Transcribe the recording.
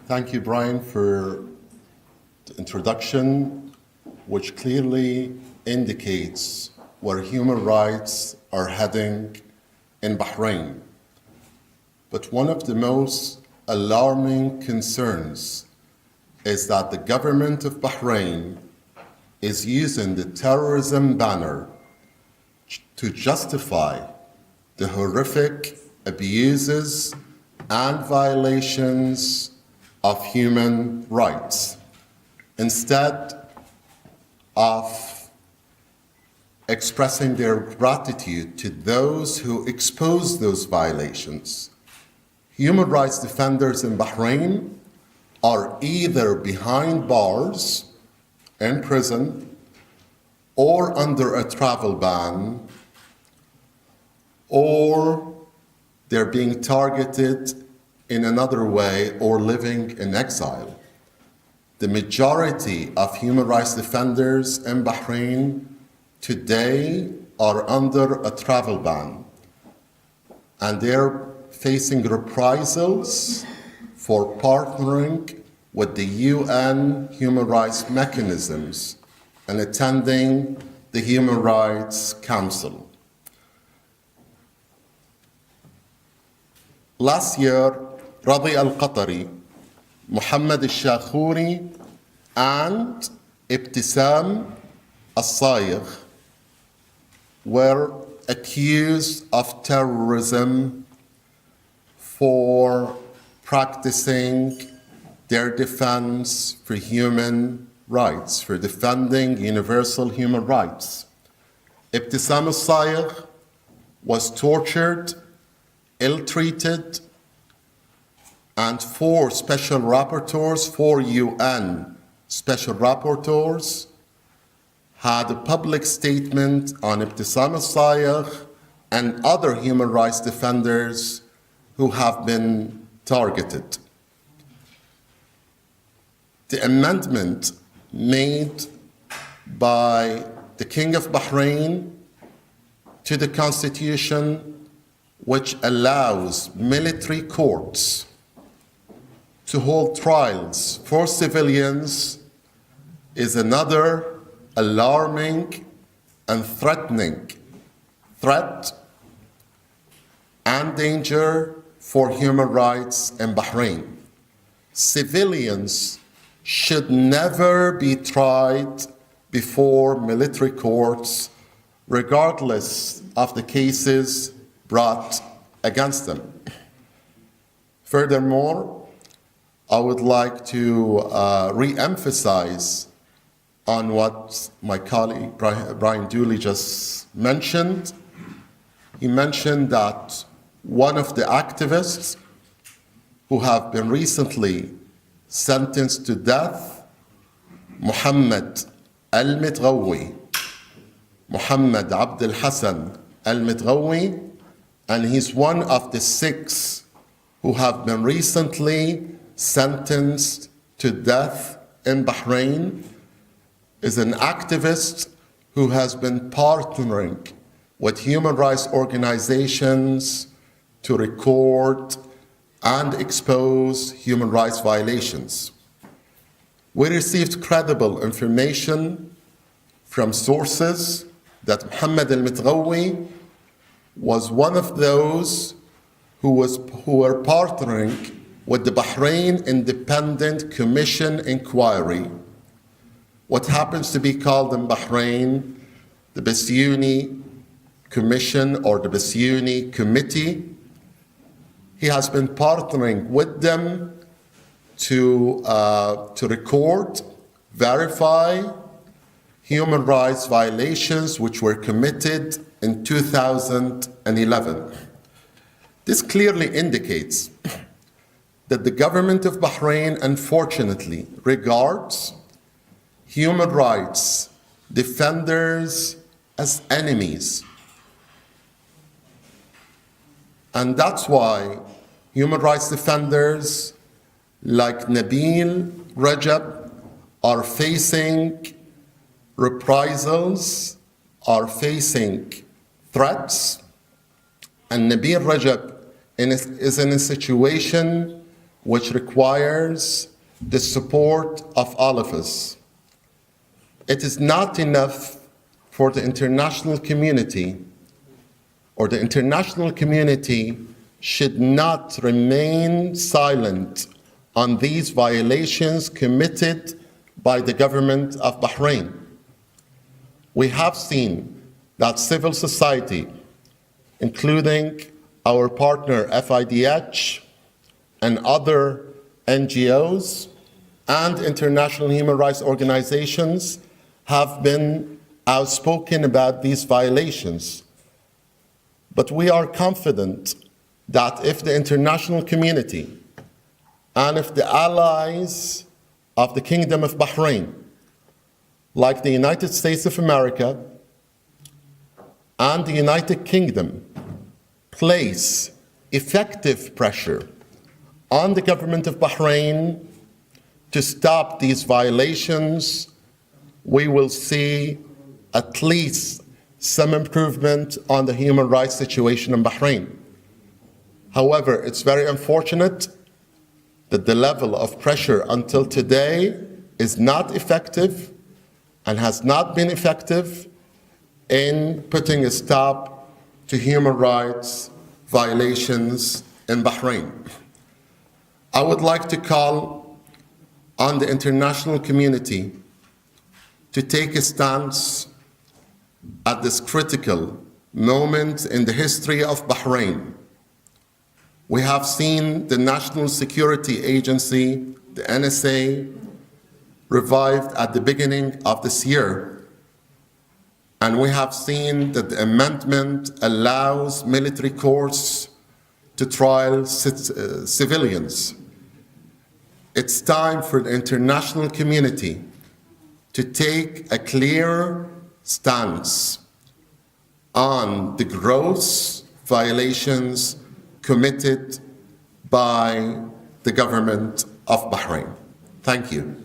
Thank you, Brian, for the introduction, which clearly indicates where human rights are heading in Bahrain. But one of the most alarming concerns is that the government of Bahrain is using the terrorism banner to justify the horrific abuses and violations of human rights, instead of expressing their gratitude to those who expose those violations. Human rights defenders in Bahrain are either behind bars, in prison, or under a travel ban, or they're being targeted in another way or living in exile. The majority of human rights defenders in Bahrain today are under a travel ban, and they're facing reprisals for partnering with the UN human rights mechanisms and attending the Human Rights Council. Last year, Radi al-Qatari, Muhammad al-Shakhuri, and Ibtisam al-Sayigh were accused of terrorism for practicing their defense for human rights, for defending universal human rights. Ibtisam al-Sayigh was tortured, ill-treated, and four UN special rapporteurs had a public statement on Ibtisam al-Sayigh and other human rights defenders who have been targeted. The amendment made by the King of Bahrain to the Constitution, which allows military courts to hold trials for civilians, is another alarming and threatening threat and danger for human rights in Bahrain. Civilians should never be tried before military courts, regardless of the cases brought against them. Furthermore, I would like to re-emphasize on what my colleague Brian Dooley just mentioned. He mentioned that one of the activists who have been recently sentenced to death, Muhammad al-Mitghawi, Muhammad Abdel Hassan al-Mitghawi, and he's one of the 6 who have been recently sentenced to death in Bahrain, is an activist who has been partnering with human rights organizations to record and expose human rights violations. We received credible information from sources that Muhammad al-Mitghawi was one of those who were partnering with the Bahrain Independent Commission Inquiry, what happens to be called in Bahrain the Bassiouni Commission or the Bassiouni Committee. He has been partnering with them to record, verify human rights violations which were committed in 2011. This clearly indicates that the government of Bahrain, unfortunately, regards human rights defenders as enemies. And that's why human rights defenders like Nabil Rajab are facing reprisals, are facing threats, and Nabil Rajab is in a situation which requires the support of all of us. It is not enough for the international community, or the international community should not remain silent on these violations committed by the government of Bahrain. We have seen that civil society, including our partner FIDH and other NGOs and international human rights organizations, have been outspoken about these violations. But we are confident that if the international community and if the allies of the Kingdom of Bahrain, like the United States of America and the United Kingdom, place effective pressure on the government of Bahrain to stop these violations, we will see at least some improvement on the human rights situation in Bahrain. However, it's very unfortunate that the level of pressure until today is not effective and has not been effective in putting a stop to human rights violations in Bahrain. I would like to call on the international community to take a stance at this critical moment in the history of Bahrain. We have seen the National Security Agency, the NSA, revived at the beginning of this year. And we have seen that the amendment allows military courts to trial civilians. It's time for the international community to take a clear stance on the gross violations committed by the government of Bahrain. Thank you.